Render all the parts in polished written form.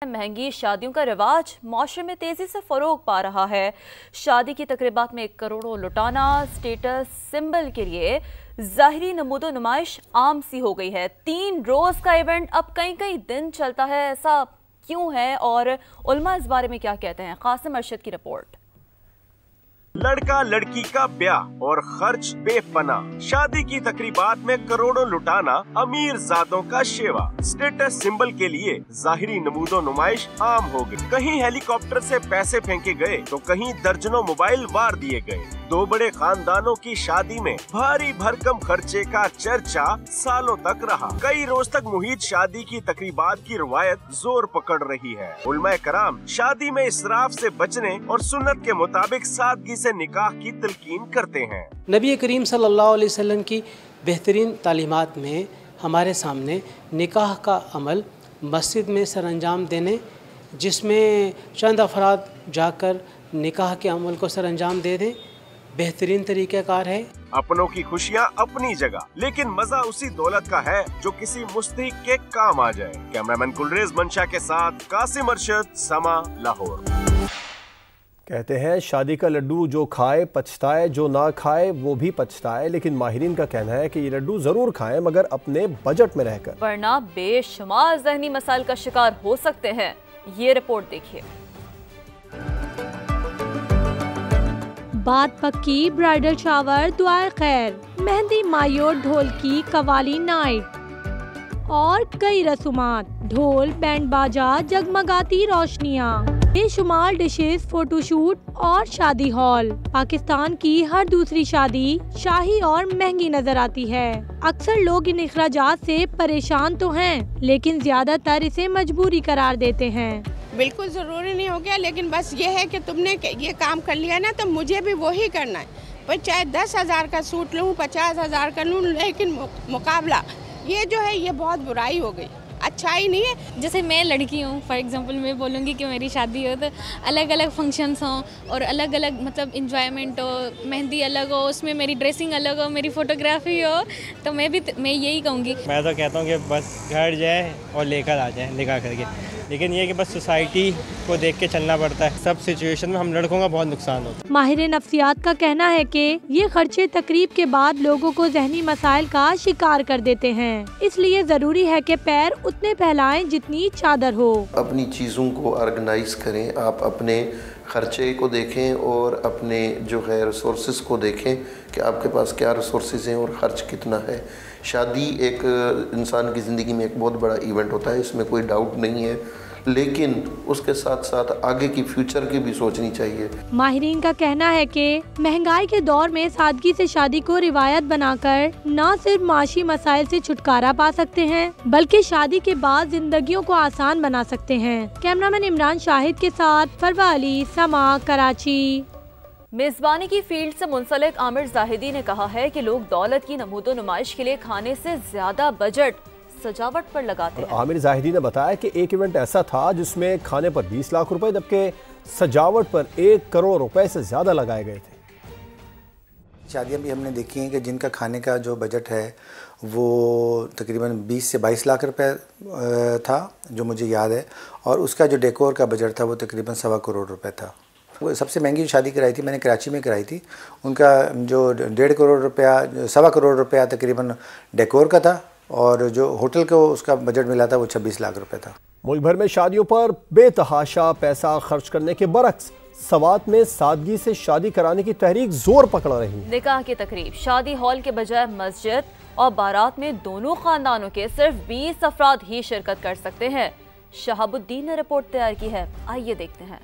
महंगी शादियों का रिवाज माशरे में तेजी से फरोग पा रहा है। शादी की तकरीबात में करोड़ों लुटाना स्टेटस सिंबल के लिए ज़ाहिरी नमूदो नुमाइश आम सी हो गई है। 3 रोज का इवेंट अब कई दिन चलता है, ऐसा क्यों है और उलमा इस बारे में क्या कहते हैं? कासिम अरशद की रिपोर्ट। लड़का लड़की का ब्याह और खर्च बेपना, शादी की तकरीबात में करोड़ों लुटाना अमीर ज़ादों का शेवा, स्टेटस सिंबल के लिए ज़ाहिरी नमूदो नुमाइश आम हो गई। कहीं हेलीकॉप्टर से पैसे फेंके गए तो कहीं दर्जनों मोबाइल वार दिए गए। 2 बड़े खानदानों की शादी में भारी भरकम खर्चे का चर्चा सालों तक रहा। कई रोज तक मुहित शादी की तकरीबात की रवायत जोर पकड़ रही है। उलमाए कराम शादी में इसराफ से बचने और सुन्नत के मुताबिक सादगी से निकाह की तलकीन करते हैं। नबी करीम सल्लल्लाहु अलैहि वसल्लम की बेहतरीन तालीमात में हमारे सामने निकाह का अमल मस्जिद में सरअंजाम देने, जिसमें चंद अफराद जाकर निकाह के अमल को सरअंजाम दे दें, बेहतरीन तरीक़ाकार है। अपनों की खुशियाँ अपनी जगह, लेकिन मजा उसी दौलत का है जो किसी मुस्तहिक के काम आ जाए। कैमरामैन कुलरेज मंशा के साथ कासिम अरशद, समा, लाहौर। कहते हैं शादी का लड्डू जो खाए पछताए, जो ना खाए वो भी पछताए। लेकिन माहिरीन का कहना है कि ये लड्डू जरूर खाएं मगर अपने बजट में रहकर, वरना बेशुमार ज़हनी मसाइल का शिकार हो सकते हैं। ये रिपोर्ट देखिए। बात पक्की, ब्राइडल शावर, दुआए खैर, मेहंदी, मायोर, ढोल की कवाली नाइट और कई रसूमात, ढोल, बैंड बाजा, जगमगाती रोशनियाँ, बेशुमार डिशेस, फोटोशूट और शादी हॉल। पाकिस्तान की हर दूसरी शादी शाही और महंगी नजर आती है। अक्सर लोग इन इखराजात से परेशान तो हैं, लेकिन ज्यादातर इसे मजबूरी करार देते हैं। बिल्कुल ज़रूरी नहीं हो गया, लेकिन बस ये है कि तुमने ये काम कर लिया ना तो मुझे भी वही करना है। पर चाहे 10,000 का सूट लूँ, 50,000 का लूँ, लेकिन मुकाबला ये जो है ये बहुत बुराई हो गई, अच्छा ही नहीं है। जैसे मैं लड़की हूँ, फॉर एग्जांपल मैं बोलूँगी कि मेरी शादी हो तो अलग अलग फंक्शंस हों और अलग अलग मतलब इंजॉयमेंट हो, मेहंदी अलग हो, उसमें मेरी ड्रेसिंग अलग हो, मेरी फोटोग्राफी हो, तो मैं यही कहूँगी। मैं तो कहता हूँ कि बस घर जाए और लेकर आ जाए निकाह करके। लेकिन ये कि बस सोसाइटी को देख के चलना पड़ता है। सब सिचुएशन में हम लड़कों का बहुत नुकसान होता है। माहिर नफ्सियात का कहना है कि ये खर्चे तकरीब के बाद लोगों को ज़हनी मसाइल का शिकार कर देते हैं, इसलिए जरूरी है कि पैर उतने फैलाएं जितनी चादर हो। अपनी चीज़ों को ऑर्गेनाइज करें, आप अपने खर्चे को देखें और अपने जो है रिसोर्सेज को देखें कि आपके पास क्या रिसोर्सेज हैं और ख़र्च कितना है। शादी एक इंसान की ज़िंदगी में एक बहुत बड़ा इवेंट होता है, इसमें कोई डाउट नहीं है, लेकिन उसके साथ साथ आगे की फ्यूचर की भी सोचनी चाहिए। माहिरीन का कहना है कि महंगाई के दौर में सादगी से शादी को रिवायत बनाकर न सिर्फ माशी मसाइल से छुटकारा पा सकते हैं, बल्कि शादी के बाद जिंदगियों को आसान बना सकते हैं। कैमरामैन इमरान शाहिद के साथ फरवा अली, समा, कराची। मेजबानी की फील्ड से मुंसलिक आमिर जाहिदी ने कहा है कि लोग दौलत की नमूदो नुमाइश के लिए खाने से ज्यादा बजट सजावट पर लगाते हैं। आमिर जाहिदी ने बताया कि एक इवेंट ऐसा था जिसमें खाने पर 20 लाख रुपए जबकि सजावट पर 1 करोड़ रुपए से ज्यादा लगाए गए थे। शादियाँ भी हमने देखी हैं कि जिनका खाने का जो बजट है वो तकरीबन 20 से 22 लाख रुपए था, जो मुझे याद है, और उसका जो डेकोर का बजट था वो तकरीबन 1.25 करोड़ रुपए था। वो सबसे महंगी शादी कराई थी मैंने, कराची में कराई थी। उनका जो 1.5 करोड़ रुपया, 1.25 करोड़ रुपया तकरीबन डेकोर का था, और जो होटल को उसका बजट मिला था वो 26 लाख रुपए था। मुल्क भर में शादियों पर बेतहाशा पैसा खर्च करने के बरक्स सवात में सादगी से शादी कराने की तहरीक जोर पकड़ रही है। निकाह की तकरीब शादी हॉल के बजाय मस्जिद और बारात में दोनों खानदानों के सिर्फ 20 अफराद ही शिरकत कर सकते हैं। शहाबुद्दीन ने रिपोर्ट तैयार की है, आइए देखते हैं।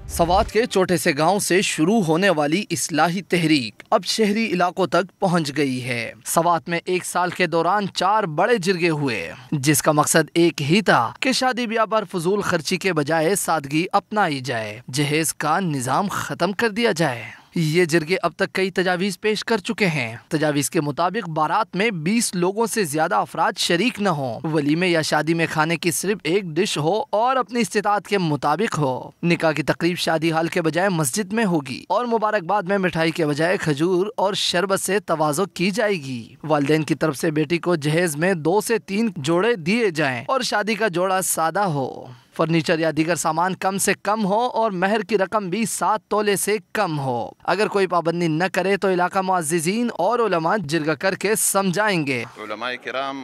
सवात के छोटे से गांव से शुरू होने वाली इस्लाही तहरीक अब शहरी इलाकों तक पहुंच गई है। सवात में 1 साल के दौरान 4 बड़े जिरगे हुए, जिसका मकसद एक ही था कि शादी ब्याह पर फजूल खर्ची के बजाय सादगी अपनाई जाए, जहेज का निजाम खत्म कर दिया जाए। ये जिरगे अब तक कई तजावीज़ पेश कर चुके हैं। तजावीज़ के मुताबिक बारात में 20 लोगों से ज्यादा अफराद शरीक न हो, वलीमे या शादी में खाने की सिर्फ एक डिश हो और अपनी इस्तिताअत के मुताबिक हो। निकाह की तकरीब शादी हाल के बजाय मस्जिद में होगी और मुबारकबाद में मिठाई के बजाय खजूर और शरबत से तवाज़ो की जाएगी। वालिदैन की तरफ से बेटी को जहेज में 2 से 3 जोड़े दिए जाएं और शादी का जोड़ा सादा हो। फर्नीचर या दीगर सामान कम से कम हो और महर की रकम भी 7 तोले से कम हो। अगर कोई पाबंदी न करे तो इलाका मुअज़्ज़िज़ीन और उलमा जिरगा करके समझाएंगे। उलमाए किराम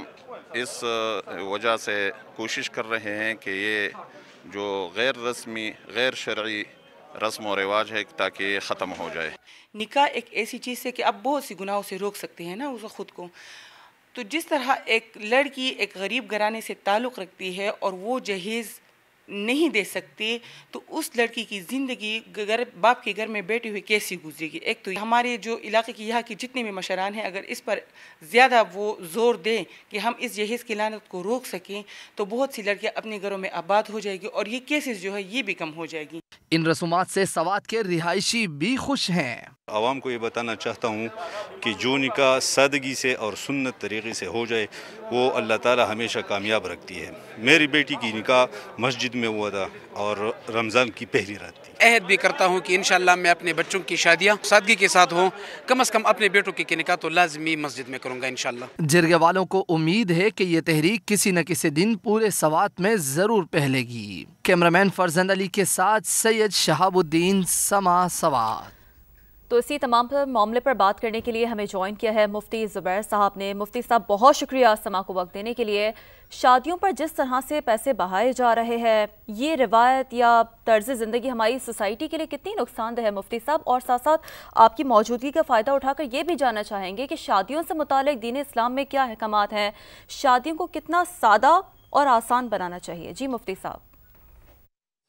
इस वजह से कोशिश कर रहे हैं कि ये जो गैर रस्मी गैर शरई रस्म और रिवाज है ताकि ये ख़त्म हो जाए। निकाह एक ऐसी चीज़ है कि आप बहुत सी गुनाहों से रोक सकते हैं ना उस खुद को। तो जिस तरह एक लड़की एक गरीब घराने से ताल्लुक़ रखती है और वो जहेज़ नहीं दे सकती, तो उस लड़की की ज़िंदगी घर बाप के घर में बैठी हुई कैसी गुजरेगी। एक तो हमारे जो इलाके की यहाँ की जितने भी मशरान हैं, अगर इस पर ज़्यादा वो ज़ोर दें कि हम इस जहेज़ की लानत को रोक सकें तो बहुत सी लड़कियाँ अपने घरों में आबाद हो जाएगी और ये केसेस जो है ये भी कम हो जाएगी। इन रसूमात से सवात के रिहायशी भी खुश हैं। आवाम को ये बताना चाहता हूँ कि जो निकाह सादगी से और सुन्नत तरीक़े से हो जाए वो अल्लाह ताला हमेशा कामयाब रखती है। मेरी बेटी की निकाह मस्जिद में हुआ था और रमज़ान की पहली रात थी। अहद भी करता हूँ कि इंशाअल्लाह मैं अपने बच्चों की शादियाँ सादगी के साथ हों, कम से कम अपने बेटों की निकाह तो लाजमी मस्जिद में करूँगा इंशाअल्लाह। जिरगे वालों को उम्मीद है कि ये तहरीक किसी न किसी दिन पूरे सवात में ज़रूर फैलेगी। कैमरामैन फरजंद अली के साथ सैयद शहाबुद्दीन, समा सवात। तो इसी तमाम मामले पर बात करने के लिए हमें ज्वाइन किया है मुफ्ती ज़ुबैर साहब ने। मुफ्ती साहब बहुत शुक्रिया समा को वक्त देने के लिए। शादियों पर जिस तरह से पैसे बहाए जा रहे हैं, ये रिवायत या तर्ज ज़िंदगी हमारी सोसाइटी के लिए कितनी नुकसानदेह है मुफ्ती साहब? और साथ साथ आपकी मौजूदगी का फ़ायदा उठाकर ये भी जानना चाहेंगे कि शादियों से मुतालिक दीन इस्लाम में क्या अहकामात हैं, शादियों को कितना सादा और आसान बनाना चाहिए। जी मुफ्ती साहब।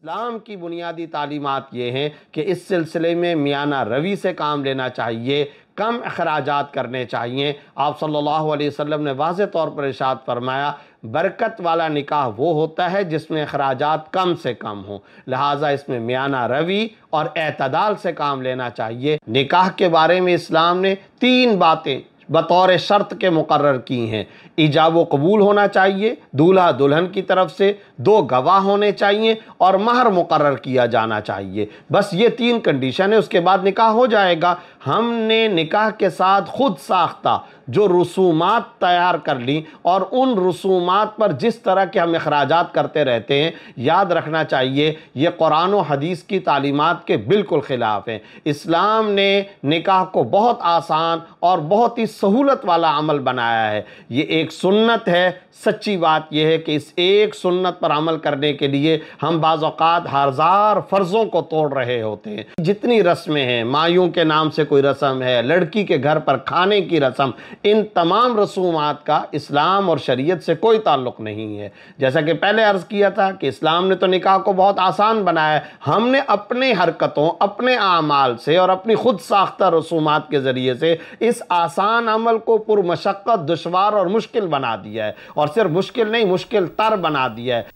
इस्लाम की बुनियादी तालीमात ये हैं कि इस सिलसिले में मियाना रवी से काम लेना चाहिए, कम अखराजात करने चाहिए। आप सल्लल्लाहु अलैहि वसल्लम ने वाज़ेह तौर पर इरशाद फरमाया, बरकत वाला निकाह वो होता है जिसमें अखराजात कम से कम हो, लिहाजा इसमें मियाना रवी और एतदाल से काम लेना चाहिए। निकाह के बारे में इस्लाम ने 3 बातें बतौर शर्त के मुकर्रर की हैं। इजाब व कबूल होना चाहिए दूल्हा दुल्हन की तरफ से, 2 गवाह होने चाहिए और महर मुकर्रर किया जाना चाहिए। बस ये 3 कंडीशन है, उसके बाद निकाह हो जाएगा। हमने निकाह के साथ खुद साख्ता जो रसूमात तैयार कर ली और उन रसूमात पर जिस तरह के हम अखराजात करते रहते हैं, याद रखना चाहिए ये कुरान और हदीस की तालीमात के बिल्कुल ख़िलाफ़ हैं। इस्लाम ने निकाह को बहुत आसान और बहुत ही सहूलत वाला अमल बनाया है। ये एक सुन्नत है। सच्ची बात यह है कि इस एक सुन्नत पर अमल करने के लिए हम बाज़ औक़ात हज़ार फ़र्ज़ों को तोड़ रहे होते हैं। जितनी रस्में हैं, मायूं के नाम से कोई रस्म है, लड़की के घर पर खाने की रस्म, इन तमाम रसूमात का इस्लाम और शरीयत से कोई ताल्लुक़ नहीं है। जैसा कि पहले अर्ज़ किया था कि इस्लाम ने तो निकाह को बहुत आसान बनाया है। हमने अपने हरकतों, अपने आमाल से और अपनी खुद साख्ता रसूमात के ज़रिए से इस आसान अमल को पुरमशक्क़त, दुश्वार और मुश्किल बना दिया है, और सिर्फ मुश्किल नहीं, मुश्किल तर बना दिया है।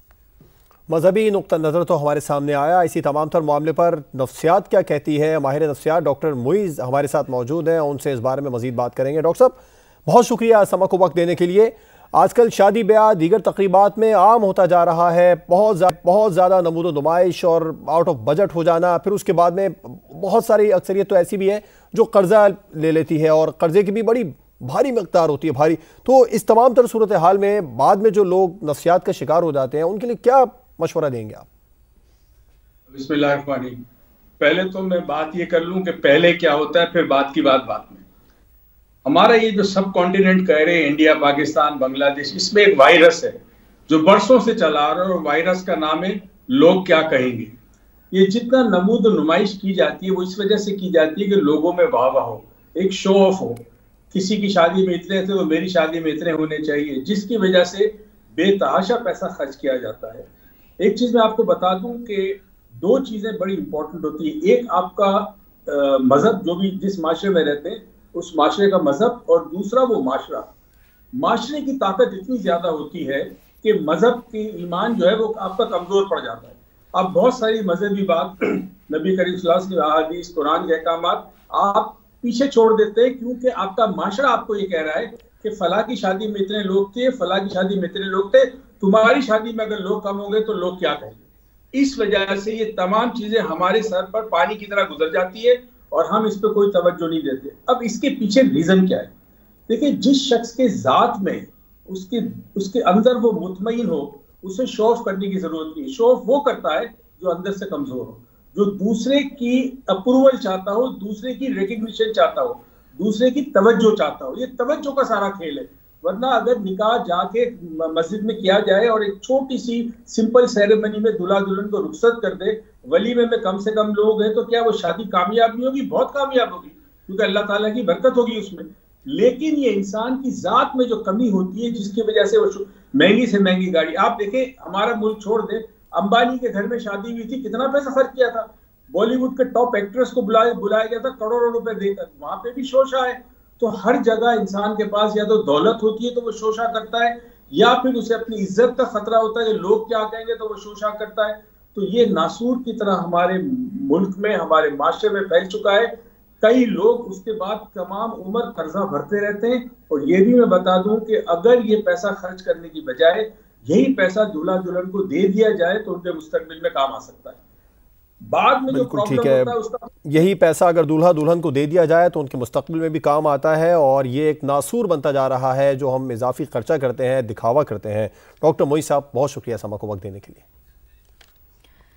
मजहबी नुक्ता नज़र तो हमारे सामने आया। इसी तमाम तर मामले पर नफ्सियात क्या कहती है, माहिर नफ्सियात डॉक्टर मुइज़ हमारे साथ मौजूद हैं, उनसे इस बारे में मज़ीद बात करेंगे। डॉक्टर साहब बहुत शुक्रिया समा को वक्त देने के लिए। आजकल शादी ब्याह दीगर तकरीबात में आम होता जा रहा है, बहुत ज़्यादा नमूद नुमाइश और आउट ऑफ बजट हो जाना। फिर उसके बाद में बहुत सारी अक्सरियत तो ऐसी भी है जो कर्जा ले लेती है और कर्जे की भी बड़ी भारी मकदार होती है, भारी। तो इस तमाम तर सूरत हाल में बाद में जो लोग नफ्सियात का शिकार हो जाते हैं उनके लिए क्या मशवरा देंगे आप? बिस्मिल्लाहिर्रहमानिर्रहीम। पहले तो मैं बात ये कर लूं कि पहले क्या होता है, फिर बात की बात में। हमारा ये जो सब कॉन्टिनेंट कह रहे हैं, इंडिया, पाकिस्तान, बांग्लादेश, इसमें एक वायरस है जो बरसों से चला आ रहा है और वायरस का नाम है लोग क्या कहेंगे। ये जितना नमूद नुमाइश की जाती है वो इस वजह से की जाती है कि लोगों में वाह वाह हो, एक शो ऑफ हो। किसी की शादी में इतने थे तो मेरी शादी में इतने होने चाहिए, जिसकी वजह से बेतहाशा पैसा खर्च किया जाता है। एक चीज मैं आपको बता दूं कि 2 चीजें बड़ी इंपॉर्टेंट होती है। एक आपका मजहब, जो भी जिस माशरे में रहते हैं उस माशरे का मजहब, और दूसरा वो माशरा। माशरे की ताकत इतनी ज्यादा होती है कि मजहब की ईमान जो है वो आपका कमजोर पड़ जाता है। अब बहुत सारी मजहबी बात, नबी करीम सल्लल्लाहु अलैहि वसल्लम की अहादीस, कुरान के अहकामात आप पीछे छोड़ देते हैं, क्योंकि आपका माशरा आपको ये कह रहा है कि फला की शादी में इतने लोग थे, फला की शादी में इतने लोग थे, तुम्हारी शादी में अगर लोग कम होंगे तो लोग क्या कहेंगे। इस वजह से ये तमाम चीजें हमारे सर पर पानी की तरह गुजर जाती है और हम इस पर कोई तवज्जो नहीं देते। अब इसके पीछे रीजन क्या है? देखिए, जिस शख्स के जात में उसके अंदर वो मुतमईन हो, उसे शो ऑफ करने की जरूरत नहीं। शो ऑफ वो करता है जो अंदर से कमजोर हो, जो दूसरे की अप्रूवल चाहता हो, दूसरे की रिकग्निशन चाहता हो, दूसरे की तवज्जो चाहता हो। ये तवज्जो का सारा खेल है। वरना अगर निकाह जाके मस्जिद में किया जाए और एक छोटी सी सिंपल सेरेमनी में दूल्हा दुल्हन को रुखसत कर दे, वलीमे में कम से कम लोग हैं, तो क्या वो शादी कामयाब नहीं होगी? बहुत कामयाब होगी, क्योंकि अल्लाह ताला की बरकत होगी उसमें। लेकिन ये इंसान की जात में जो कमी होती है, जिसकी वजह से वो महंगी से महंगी गाड़ी, आप देखें, हमारा मुल्क छोड़ दे, अंबानी के घर में शादी हुई थी, कितना पैसा खर्च किया था, बॉलीवुड के टॉप एक्ट्रेस को बुलाया गया था करोड़ों रुपए देकर, वहां पे भी शोशा है। तो हर जगह इंसान के पास या तो दौलत होती है तो वो शोशा करता है, या फिर उसे अपनी इज्जत का खतरा होता है कि लोग क्या कहेंगे, तो वो शोशा करता है। तो ये नासूर की तरह हमारे मुल्क में, हमारे माशरे में फैल चुका है। कई लोग उसके बाद तमाम उम्र कर्जा भरते रहते हैं। और ये भी मैं बता दूं कि अगर ये पैसा खर्च करने की बजाय यही पैसा दूल्हा दुल्हन को दे दिया जाए तो उनके मुस्तकबिल में काम आ सकता है। बाद में जो प्रॉब्लम होता है उसका, यही पैसा अगर दूल्हा दुल्हन को दे दिया जाए तो उनके मुस्तकबिल में भी काम आता है। और ये एक नासूर बनता जा रहा है जो हम इजाफी खर्चा करते हैं, दिखावा करते हैं। डॉक्टर मोईज साहब, बहुत शुक्रिया समा को वक्त देने के लिए।